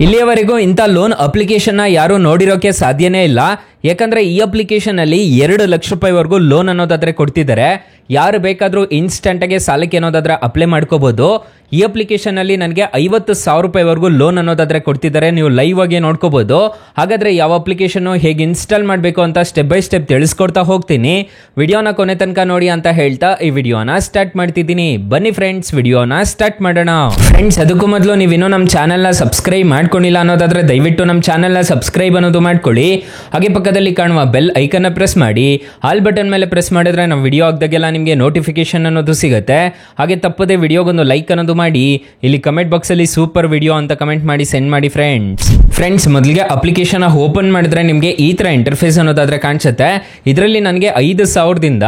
ಇಲ್ಲಿಯವರೆಗೂ ಇಂಥ loan application ಯಾರು ನೋಡಿರೋಕೆ ಸಾಧ್ಯನೇ ಇಲ್ಲ. ಯಾಕಂದ್ರೆ ಈ ಅಪ್ಲಿಕೇಶನ್ ಅಲ್ಲಿ 2 ಲಕ್ಷ ರೂಪಾಯಿವರೆಗೂ ಲೋನ್ ಅನ್ನೋದಾದ್ರೆ ಕೊಡ್ತಿದ್ದಾರೆ. ಯಾರು ಬೇಕಾದ್ರೂ ಇನ್ಸ್ಟೆಂಟ್ ಆಗಿ ಸಾಲಕ್ಕೆ ಅನ್ನೋದಾದ್ರೆ ಅಪ್ಲೈ ಮಾಡ್ಕೋಬಹುದು. ಈ ಅಪ್ಲಿಕೇಶನ್ ಅಲ್ಲಿ ನನಗೆ 50,000 ರೂಪಾಯಿವರೆಗೂ ಲೋನ್ ಅನ್ನೋದಾದ್ರೆ ಕೊಡ್ತಿದ್ದಾರೆ. ನೀವು ಲೈವ್ ಆಗಿ ನೋಡ್ಕೋಬಹುದು. ಹಾಗಾದ್ರೆ ಯಾವ ಅಪ್ಲಿಕೇಶನ್ ಹೇಗೆ ಇನ್ಸ್ಟಾಲ್ ಮಾಡಬೇಕು ಅಂತ ಸ್ಟೆಪ್ ಬೈ ಸ್ಟೆಪ್ ತಿಳಿಸ್ಕೊಡ್ತಾ ಹೋಗ್ತೀನಿ. ವಿಡಿಯೋನ ಕೊನೆ ತನಕ ನೋಡಿ ಅಂತ ಹೇಳ್ತಾ ಈ ವಿಡಿಯೋನ ಸ್ಟಾರ್ಟ್ ಮಾಡ್ತಿದ್ದೀನಿ. ಬನ್ನಿ ಫ್ರೆಂಡ್ಸ್, ವಿಡಿಯೋನ ಸ್ಟಾರ್ಟ್ ಮಾಡೋಣ. ಫ್ರೆಂಡ್ಸ್, ಅದಕ್ಕೂ ಮೊದಲು ನೀವು ಇನ್ನೂ ನಮ್ಮ ಚಾನೆಲ್ನ ಸಬ್ಸ್ಕ್ರೈಬ್ ಮಾಡ್ಕೊಂಡಿಲ್ಲ ಅನ್ನೋದಾದ್ರೆ ದಯವಿಟ್ಟು ನಮ್ಮ ಚಾನೆಲ್ನ ಸಬ್ಸ್ಕ್ರೈಬ್ ಅನ್ನೋದು ಮಾಡ್ಕೊಳ್ಳಿ. ಹಾಗೆ ಪಕ್ಕದಲ್ಲಿ ಕಾಣುವ ಬೆಲ್ ಐಕನ್ನ ಪ್ರೆಸ್ ಮಾಡಿ. ಆಲ್ ಬಟನ್ ಮೇಲೆ ಪ್ರೆಸ್ ಮಾಡಿದ್ರೆ ನಾವು ವಿಡಿಯೋ ಹಾಕಿದಾಗೆಲ್ಲ ನಿಮಗೆ ನೋಟಿಫಿಕೇಶನ್ ಅನ್ನೋದು ಸಿಗುತ್ತೆ. ಹಾಗೆ ತಪ್ಪದೆ ವಿಡಿಯೋಗೊಂದು ಲೈಕ್ ಅನ್ನೋದು ಮಾಡಿ. ಇಲ್ಲಿ ಕಮೆಂಟ್ ಬಾಕ್ಸ್ ಅಲ್ಲಿ ಸೂಪರ್ ವಿಡಿಯೋ ಅಂತ ಕಮೆಂಟ್ ಮಾಡಿ ಸೆಂಡ್ ಮಾಡಿ ಫ್ರೆಂಡ್ಸ್. ಮೊದಲಿಗೆ ಅಪ್ಲಿಕೇಶನ್ ಓಪನ್ ಮಾಡಿದ್ರೆ ನಿಮಗೆ ಈ ತರ ಇಂಟರ್ಫೇಸ್ ಅನ್ನೋದಾದ್ರೆ ಕಾಣಿಸುತ್ತೆ. ಇದರಲ್ಲಿ ನನಗೆ 5,000ದಿಂದ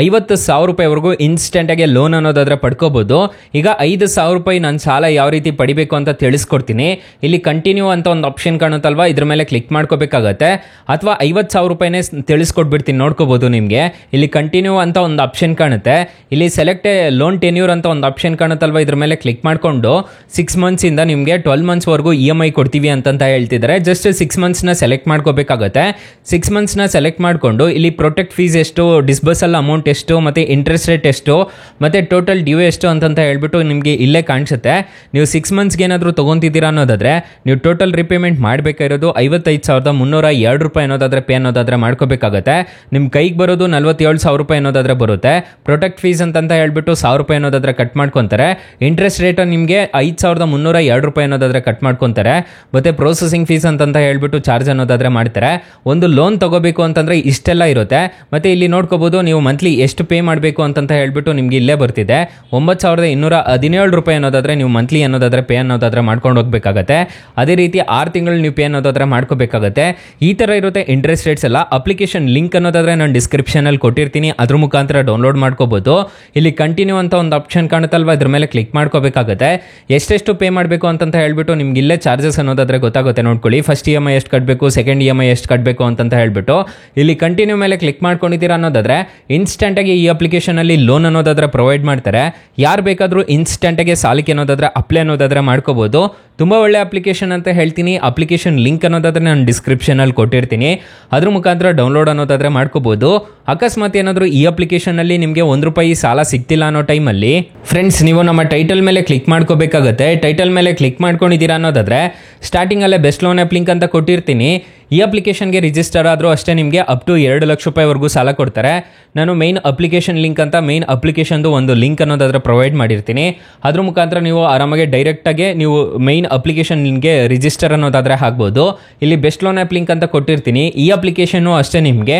50,000 ರೂಪಾಯಿವರೆಗೂ ಇನ್ಸ್ಟೆಂಟ್ ಆಗಿ ಲೋನ್ ಅನ್ನೋದಾದ್ರೆ ಪಡ್ಕೋಬಹುದು. ಈಗ 5,000 ರೂಪಾಯಿ ನನ್ನ ಸಾಲ ಯಾವ ರೀತಿ ಪಡಿಬೇಕು ಅಂತ ತಿಳಿಸ್ಕೊಡ್ತೀನಿ. ಇಲ್ಲಿ ಕಂಟಿನ್ಯೂ ಅಂತ ಒಂದು ಆಪ್ಷನ್ ಕಾಣುತ್ತಲ್ವಾ, ಇದ್ರ ಮೇಲೆ ಕ್ಲಿಕ್ ಮಾಡ್ಕೋಬೇಕಾಗತ್ತೆ. ಅಥವಾ 50,000 ರೂಪಾಯಿನೇ ತಿಳಿಸ್ಕೊಟ್ಬಿಡ್ತೀನಿ, ನೋಡ್ಕೋಬಹುದು. ನಿಮಗೆ ಇಲ್ಲಿ ಕಂಟಿನ್ಯೂ ಅಂತ ಒಂದು ಆಪ್ಷನ್ ಕಾಣುತ್ತೆ. ಇಲ್ಲಿ ಸೆಲೆಕ್ಟ್ ಲೋನ್ ಟೆನ್ಯೂರ್ ಅಂತ ಒಂದು ಆಪ್ಷನ್ ಕಾಣುತ್ತಲ್ವಾ, ಇದ್ರ ಮೇಲೆ ಕ್ಲಿಕ್ ಮಾಡ್ಕೊಂಡು 6 ಮಂತ್ಸ್ ಇಂದ ನಿಮಗೆ 12 ಮಂತ್ಸ್ ವರೆಗೂ EMI ಕೊಡ್ತೀವಿ ಅಂತ ಹೇಳ್ತಿದ್ದಾರೆ. ಜಸ್ಟ್ 6 ಮಂತ್ಸ್ ನ ಸೆಲೆಕ್ಟ್ ಮಾಡ್ಕೋಬೇಕಾಗತ್ತೆ. 6 ಮಂತ್ಸ್ ನ ಸೆಲೆಕ್ಟ್ ಮಾಡ್ಕೊಂಡು ಇಲ್ಲಿ ಪ್ರೊಟೆಕ್ಟ್ ಫೀಸ್ ಎಷ್ಟು, ಡಿಸ್ಬರ್ಸಲ್ ಅಮೌಂಟ್ ಎಷ್ಟು, ಮತ್ತೆ ಇಂಟ್ರೆಸ್ಟ್ ರೇಟ್ ಎಷ್ಟು, ಮತ್ತೆ ಟೋಟಲ್ ಡ್ಯೂ ಎಷ್ಟು ಅಂತ ಹೇಳ್ಬಿಟ್ಟು ನಿಮಗೆ ಇಲ್ಲೇ ಕಾಣಿಸುತ್ತೆ. ನೀವು 6 ಮಂತ್ಸ್ಗೆ ಏನಾದರೂ ತಗೊಂತಿದ್ದೀರಾ ಅನ್ನೋದಾದ್ರೆ ನೀವು ಟೋಟಲ್ ರಿಪೇಮೆಂಟ್ ಮಾಡಬೇಕಾಗಿರೋದು 55,302 ರೂಪಾಯಿ ಅನ್ನೋದಾದ್ರೆ ಪೇ ಅನ್ನೋದಾದ್ರೆ ಮಾಡ್ಕೋಬೇಕಾಗತ್ತೆ. ನಿಮ್ ಕೈಗೆ ಬರೋದು 47,000 ರೂಪಾಯಿ ಅನ್ನೋದಾದ್ರೆ ಬರುತ್ತೆ. ಪ್ರೊಟೆಕ್ಟ್ ಫೀಸ್ ಅಂತ ಹೇಳ್ಬಿಟ್ಟು 1,000 ರೂಪಾಯಿ ಅನ್ನೋದಾದ್ರೆ ಕಟ್ ಮಾಡ್ಕೊಂತಾರೆ. ಇಂಟ್ರೆಸ್ಟ್ ರೇಟ್ ನಿಮಗೆ 5,302 ರೂಪಾಯಿ ಅನ್ನೋದಾದ್ರೆ ಕಟ್ ಮಾಡ್ಕೊಂತಾರೆ. ಮತ್ತೆ ಪ್ರೊಸೆಸಿಂಗ್ ಫೀಸ್ ಅಂತ ಹೇಳ್ಬಿಟ್ಟು ಚಾರ್ಜ್ ಅನ್ನೋದಾದ್ರೆ ಮಾಡ್ತಾರೆ. ಒಂದು ಲೋನ್ ತಗೋಬೇಕು ಅಂತಂದ್ರೆ ಇಷ್ಟೆಲ್ಲ ಇರುತ್ತೆ. ಮತ್ತೆ ಇಲ್ಲಿ ನೋಡ್ಕೋಬಹುದು ನೀವು ಮಂತ್ಲಿ ಎಷ್ಟು ಪೇ ಮಾಡಬೇಕು ಅಂತ ಹೇಳ್ಬಿಟ್ಟು ನಿಮ್ಗೆ ಇಲ್ಲೇ ಬರ್ತಿದೆ. 9,217 ರೂಪಾಯಿ ಅನ್ನೋದಾದ್ರೆ ನೀವು ಮಂತ್ಲಿ ಅನ್ನೋದಾದ್ರೆ ಪೇ ಅನ್ನೋದಾದ್ರೆ ಮಾಡ್ಕೊಂಡು ಹೋಗ್ಬೇಕಾಗತ್ತೆ. ಅದೇ ರೀತಿ 6 ತಿಂಗಳು ನೀವು ಪೇ ಅನ್ನೋದಾದ್ರೆ ಮಾಡ್ಕೋಬೇಕಾಗತ್ತೆ. ಈ ತರ ಇರುತ್ತೆ ಇಂಟ್ರೆಸ್ಟ್ ರೇಟ್ಸ್ ಎಲ್ಲ. ಅಪ್ಲಿಕೇಶನ್ ಲಿಂಕ್ ಅನ್ನೋದಾದ್ರೆ ನಾನು ಡಿಸ್ಕ್ರಿಪ್ಷನ್ ಅಲ್ಲಿ ಕೊಟ್ಟಿರ್ತೀನಿ, ಅದ್ರ ಮುಖಾಂತರ ಡೌನ್ಲೋಡ್ ಮಾಡ್ಕೋಬಹುದು. ಇಲ್ಲಿ ಕಂಟಿನ್ಯೂ ಅಂತ ಒಂದು ಆಪ್ಷನ್ ಕಾಣುತ್ತಲ್ವಾ, ಇದ್ರ ಮೇಲೆ ಕ್ಲಿಕ್ ಮಾಡ್ಕೋಬೇಕಾಗತ್ತೆ. ಎಷ್ಟೆಷ್ಟು ಪೇ ಮಾಡಬೇಕು ಅಂತ ಹೇಳ್ಬಿಟ್ಟು ನಿಮ್ಗೆ ಇಲ್ಲೇ ಚಾರ್ಜಸ್ ಅನ್ನೋದಾದ್ರೆ ಗೊತ್ತಾಗುತ್ತೆ. ನೋಡ್ಕೊಳ್ಳಿ, ಫಸ್ಟ್ EMI ಎಷ್ಟು ಕಟ್ಟಬೇಕು, ಸೆಕೆಂಡ್ EMI ಎಷ್ಟು ಕಟ್ಟಬೇಕು ಅಂತ ಹೇಳ್ಬಿಟ್ಟು ಇಲ್ಲಿ ಕಂಟಿನ್ಯೂ ಮೇಲೆ ಕ್ಲಿಕ್ ಮಾಡ್ಕೊಂಡಿದ್ದೀರಾ ಅನ್ನೋದಾದ್ರೆ ಇನ್ಸ್ಟೆಂಟ್ ಆಗಿ ಈ ಅಪ್ಲಿಕೇಶನ್ ಅಲ್ಲಿ ಲೋನ್ ಅನ್ನೋದಾದ್ರೆ ಪ್ರೊವೈಡ್ ಮಾಡ್ತಾರೆ. ಯಾರು ಬೇಕಾದ್ರೂ ಇನ್ಸ್ಟೆಂಟ್ ಆಗಿ ಸಾಲಕ್ಕೆ ಅನ್ನೋದಾದ್ರೆ ಅಪ್ಲೈ ಅನ್ನೋದಾದ್ರೆ ಮಾಡ್ಕೋಬಹುದು. ತುಂಬಾ ಒಳ್ಳೆ ಅಪ್ಲಿಕೇಶನ್ ಅಂತ ಹೇಳ್ತೀನಿ. ಅಪ್ಲಿಕೇಶನ್ ಲಿಂಕ್ ಅನ್ನೋದಾದ್ರೆ ನಾನು ಡಿಸ್ಕ್ರಿಪ್ಷನ್ ಅಲ್ಲಿ ಕೊಟ್ಟಿರ್ತೀನಿ, ಅದ್ರ ಮುಖಾಂತರ ಡೌನ್ಲೋಡ್ ಅನ್ನೋದಾದ್ರೆ ಮಾಡ್ಕೋಬಹುದು. ಅಕಸ್ಮಾತ್ ಏನಾದರೂ ಈ ಅಪ್ಲಿಕೇಶನ್ ಅಲ್ಲಿ ನಿಮಗೆ ₹1 ಸಾಲ ಸಿಗ್ತಿಲ್ಲ ಅನ್ನೋ ಟೈಮಲ್ಲಿ ಫ್ರೆಂಡ್ಸ್, ನೀವು ನಮ್ಮ ಟೈಟಲ್ ಮೇಲೆ ಕ್ಲಿಕ್ ಮಾಡ್ಕೋಬೇಕಾಗತ್ತೆ. ಟೈಟಲ್ ಮೇಲೆ ಕ್ಲಿಕ್ ಮಾಡ್ಕೊಂಡಿದ್ದೀರಾ ಅನ್ನೋದಾದ್ರೆ ಸ್ಟಾರ್ಟಿಂಗ್ ಅಲ್ಲೇ ಬೆಸ್ಟ್ ಲೋನ್ ಆ್ಯಪ್ ಲಿಂಕ್ ಅಂತ ಕೊಟ್ಟಿರ್ತೀನಿ. ಈ ಅಪ್ಲಿಕೇಶನ್ಗೆ ರಿಜಿಸ್ಟರ್ ಆದರೂ ಅಷ್ಟೇ ನಿಮಗೆ ಅಪ್ ಟು 2 ಲಕ್ಷ ರೂಪಾಯಿವರೆಗೂ ಸಾಲ ಕೊಡ್ತಾರೆ. ನಾನು ಮೈನ್ ಅಪ್ಲಿಕೇಶನ್ ಲಿಂಕ್ ಅಂತ ಮೈನ್ ಅಪ್ಲಿಕೇಶನ್ದು ಒಂದು ಲಿಂಕ್ ಅನ್ನೋದಾದ್ರೆ ಪ್ರೊವೈಡ್ ಮಾಡಿರ್ತೀನಿ. ಅದ್ರ ಮುಖಾಂತರ ನೀವು ಆರಾಮಾಗಿ ಡೈರೆಕ್ಟಾಗಿ ನೀವು ಮೈನ್ ಅಪ್ಲಿಕೇಶನ್ ಲಿಂಕ್ಗೆ ರಿಜಿಸ್ಟರ್ ಅನ್ನೋದಾದ್ರೆ ಆಗ್ಬೋದು. ಇಲ್ಲಿ ಬೆಸ್ಟ್ ಲೋನ್ ಆ್ಯಪ್ ಲಿಂಕ್ ಅಂತ ಕೊಟ್ಟಿರ್ತೀನಿ. ಈ ಅಪ್ಲಿಕೇಶನ್ನು ಅಷ್ಟೇ ನಿಮಗೆ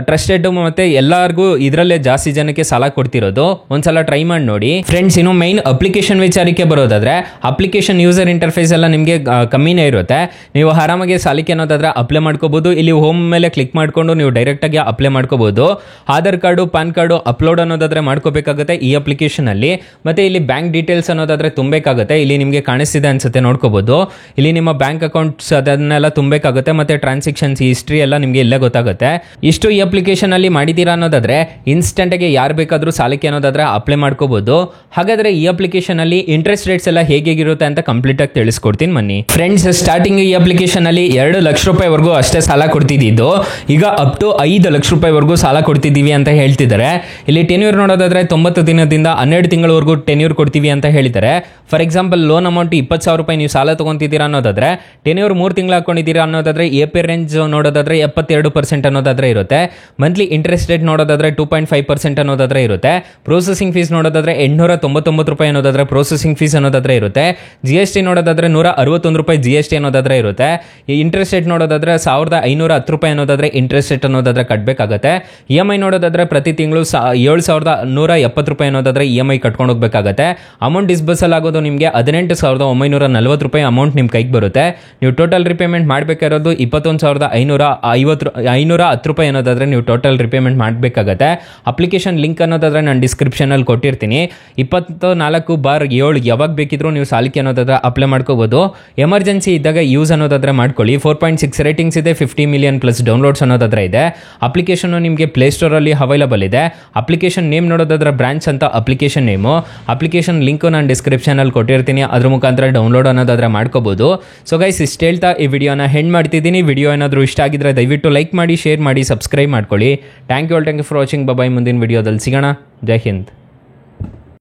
ಟ್ರಸ್ಟೆಡ್ ಮತ್ತೆ ಎಲ್ಲರಿಗೂ ಇದರಲ್ಲೇ ಜಾಸ್ತಿ ಜನಕ್ಕೆ ಸಾಲ ಕೊಡ್ತಿರೋದು. ಒಂದ್ಸಲ ಟ್ರೈ ಮಾಡಿ ನೋಡಿ ಫ್ರೆಂಡ್ಸ್. ಇನ್ನು ಮೈನ್ ಅಪ್ಲಿಕೇಶನ್ ವಿಚಾರಕ್ಕೆ ಬರೋದಾದ್ರೆ ಅಪ್ಲಿಕೇಶನ್ ಯೂಸರ್ ಇಂಟರ್ಫೇಸ್ ಎಲ್ಲ ನಿಮಗೆ ಕಮ್ಮಿನೇ ಇರುತ್ತೆ. ನೀವು ಆರಾಮಾಗಿ ಸಾಲಕ್ಕೆ ಅನ್ನೋದಾದ್ರೆ ಅಪ್ಲೈ ಮಾಡ್ಕೋಬಹುದು. ಇಲ್ಲಿ ಹೋಮ್ ಮೇಲೆ ಕ್ಲಿಕ್ ಮಾಡ್ಕೊಂಡು ನೀವು ಡೈರೆಕ್ಟ್ ಆಗಿ ಅಪ್ಲೈ ಮಾಡ್ಕೋಬಹುದು. Aadhaar card, PAN card upload ಅನ್ನೋದಾದ್ರೆ ಮಾಡ್ಕೋಬೇಕಾಗುತ್ತೆ ಈ ಅಪ್ಲಿಕೇಶನ್ ಅಲ್ಲಿ. ಮತ್ತೆ ಇಲ್ಲಿ ಬ್ಯಾಂಕ್ ಡೀಟೇಲ್ಸ್ ಅನ್ನೋದಾದ್ರೆ ತುಂಬಬೇಕಾಗುತ್ತೆ. ಇಲ್ಲಿ ನಿಮಗೆ ಕಾಣಿಸ್ತಿದೆ ಅನ್ಸುತ್ತೆ, ನೋಡ್ಕೋಬಹುದು. ಇಲ್ಲಿ ನಿಮ್ಮ ಬ್ಯಾಂಕ್ ಅಕೌಂಟ್ಸ್ ಅದನ್ನೆಲ್ಲ ತುಂಬಬೇಕಾಗುತ್ತೆ. ಮತ್ತೆ ಟ್ರಾನ್ಸಾಕ್ಷನ್ಸ್ ಹಿಸ್ಟ್ರಿ ಎಲ್ಲ ನಿಮಗೆ ಇಲ್ಲೇ ಗೊತ್ತಾಗುತ್ತೆ. ಇಷ್ಟು ಈ ಅಪ್ಲಿಕೇಶನ್ ಅಲ್ಲಿ ಮಾಡಿದೀರಾ ಅನ್ನೋದಾದ್ರೆ ಇನ್ಸ್ಟೆಂಟ್ ಆಗಿ ಯಾರು ಬೇಕಾದ್ರೂ ಸಾಲಕ್ಕೆ ಅನ್ನೋದಾದ್ರೆ ಅಪ್ಲೈ ಮಾಡ್ಕೋಬಹುದು. ಹಾಗಾದ್ರೆ ಈ ಅಪ್ಲಿಕೇಶನ್ ಅಲ್ಲಿ ಇಂಟ್ರೆಸ್ಟ್ ರೇಟ್ಸ್ ಎಲ್ಲ ಹೇಗಿರುತ್ತೆ ಅಂತ ಕಂಪ್ಲೀಟ್ ಆಗಿ ತಿಳಿಸ್ಕೊಡ್ತೀನಿ ಬನ್ನಿ ಫ್ರೆಂಡ್ಸ್. ಸ್ಟಾರ್ಟಿಂಗ್ ಈ ಅಪ್ಲಿಕೇಶನ್ ಅಲ್ಲಿ 2 ಲಕ್ಷ ರೂಪಾಯಿವರೆಗೂ ಅಷ್ಟೇ ಸಾಲ ಕೊಡ್ತಿದ್ದು, ಈಗ ಅಪ್ ಟು 5 ಲಕ್ಷ ರೂಪಾಯಿವರೆಗೂ ಸಾಲ ಕೊಡ್ತಿದ್ದೀವಿ ಅಂತ ಹೇಳ್ತಿದ್ದಾರೆ. ಇಲ್ಲಿ ಟೆನ್ಯೂರ್ ನೋಡೋದಾದ್ರೆ 90 ದಿನದಿಂದ 12 ತಿಂಗಳವರೆಗೂ ಟೆನ್ಯೂರ್ ಕೊಡ್ತೀವಿ ಅಂತ ಹೇಳಿದ್ದಾರೆ. ಫಾರ್ ಎಕ್ಸಾಂಪಲ್ ಲೋನ್ ಅಮೌಂಟ್ 20,000 ರೂಪಾಯಿ ನೀವು ಸಾಲ ತಗೊಂತಿದ್ದೀರಾ ಅನ್ನೋದಾದ್ರೆ ಟೆನ್ಯೂರ್ 3 ತಿಂಗಳು ಹಾಕೊಂಡಿದ್ದೀರಾ ಅನ್ನೋದಾದ್ರೆ APR ರೇಂಜ್ ನೋಡೋದಾದ್ರೆ 72% ಅನ್ನೋದಾದ್ರೆ ಇರುತ್ತೆ. ಮಂತ್ಲಿ ಇಂಟ್ರೆಸ್ಟ್ ರೇಟ್ ನೋಡೋದಾದ್ರೆ 2.5% ಅನ್ನೋದಾದ್ರೆ ಇರುತ್ತೆ. ಪ್ರೊಸೆಸಿಂಗ್ ಫೀಸ್ ನೋಡೋದಾದ್ರೆ 899 ರೂಪಾಯಿ ಅನ್ನೋದಾದ್ರೆ ಪ್ರೊಸೆಸಿಂಗ್ ಫೀಸ್ ಅನ್ನೋದಾದ್ರೆ ಇರುತ್ತೆ. GST ನೋಡೋದಾದ್ರೆ 161 ರೂಪಾಯಿ GST ಅನ್ನೋದಾದ್ರೆ ಇರುತ್ತೆ. ಈ ಇಂಟ್ರೆಸ್ಟ್ ರೇಟ್ ನೋಡೋದಾದ್ರೆ 1,510 ರೂಪಾಯಿ ಅನ್ನೋದಾದ್ರೆ ಇಂಟ್ರೆಸ್ಟ್ ರೇಟ್ ಅನ್ನೋದಾದ್ರೆ ಕಟ್ಟಬೇಕಾಗತ್ತೆ. EMI ನೋಡೋದಾದ್ರೆ ಪ್ರತಿ ತಿಂಗಳು 7,170 ರೂಪಾಯಿ ಅನ್ನೋದಾದ್ರೆ EMI ಕಟ್ಕೊಂಡು ಹೋಗ್ಬೇಕಾಗತ್ತೆ. ಅಮೌಂಟ್ ಡಿಸ್ಬರ್ಸಲ್ ಆಗೋದು ನಿಮಗೆ 18,940 ರೂಪಾಯಿ ಅಮೌಂಟ್ ನಿಮ್ ಕೈಗೆ ಬರುತ್ತೆ. ನೀವು ಟೋಟಲ್ ರಿಪೇಮೆಂಟ್ ಮಾಡಬೇಕಾಗಿರೋದು 21,510 ರೂಪಾಯಿ ಅನ್ನೋದಾದ್ರೆ ನೀವು ಟೋಟಲ್ ರಿಪೇಮೆಂಟ್ ಮಾಡಬೇಕಾಗತ್ತೆ. ಅಪ್ಲಿಕೇಶನ್ ಲಿಂಕ್ ಅನ್ನೋದಾದ್ರೆ ನಾನು ಡಿಸ್ಕ್ರಿಪ್ಷನ್ ಅಲ್ಲಿ ಕೊಟ್ಟಿರ್ತೀನಿ. 24/7 ಯಾವಾಗ ಬೇಕಿದ್ರು ನೀವು ಸಾಲಕ್ಕೆ ಅನ್ನೋದಾದ್ರೆ ಅಪ್ಲೈ ಮಾಡ್ಕೋಬಹುದು. ಎಮರ್ಜೆನ್ಸಿ ಇದ್ದಾಗ ಯೂಸ್ ಅನ್ನೋದಾದ್ರೆ ಮಾಡ್ಕೊಳ್ಳಿ. 4.6 6 ರೇಟಿಂಗ್ಸ್ ಇದೆ, 50 ಮಿಲಿಯನ್ ಪ್ಲಸ್ ಡೌನ್ಲೋಡ್ಸ್ ಅನ್ನೋದಾದ್ರೆ ಇದೆ. ಅಪ್ಲಿಕೇಶನ್ ನಿಮಗೆ ಪ್ಲೇಸ್ಟೋರಲ್ಲಿ ಅವೈಲಬಲ್ ಇದೆ. ಅಪ್ಲಿಕೇಶನ್ ನೇಮ್ ನೋಡೋದಾದ್ರೆ ಬ್ರಾಂಚ್ ಅಂತ ಅಪ್ಲಿಕೇಶನ್ ನೇಮು. ಅಪ್ಲಿಕೇಶನ್ ಲಿಂಕು ನಾನು ಡಿಸ್ಕ್ರಿಪ್ಷನಲ್ಲಿ ಕೊಟ್ಟಿರ್ತೀನಿ, ಅದ್ರ ಮುಖಾಂತರ ಡೌನ್ಲೋಡ್ ಅನ್ನೋದಾದ್ರೆ ಮಾಡ್ಕೋಬಹುದು. ಸೊ ಗೈಸ್, ಇಷ್ಟು ಹೇಳ್ತಾ ಈ ವಿಡಿಯೋನ ಹೆಂಡ್ ಮಾಡ್ತಿದ್ದೀನಿ. ವಿಡಿಯೋ ಏನಾದರೂ ಇಷ್ಟ ಆಗಿದ್ರೆ ದಯವಿಟ್ಟು ಲೈಕ್ ಮಾಡಿ, ಶೇರ್ ಮಾಡಿ, ಸಬ್ಸ್ಕ್ರೈಬ್ ಮಾಡ್ಕೊಳ್ಳಿ. Thank you for watching. Bye. ಮುಂದಿನ ವಿಡಿಯೋದಲ್ಲಿ ಸಿಗೋಣ. ಜೈ ಹಿಂದ್.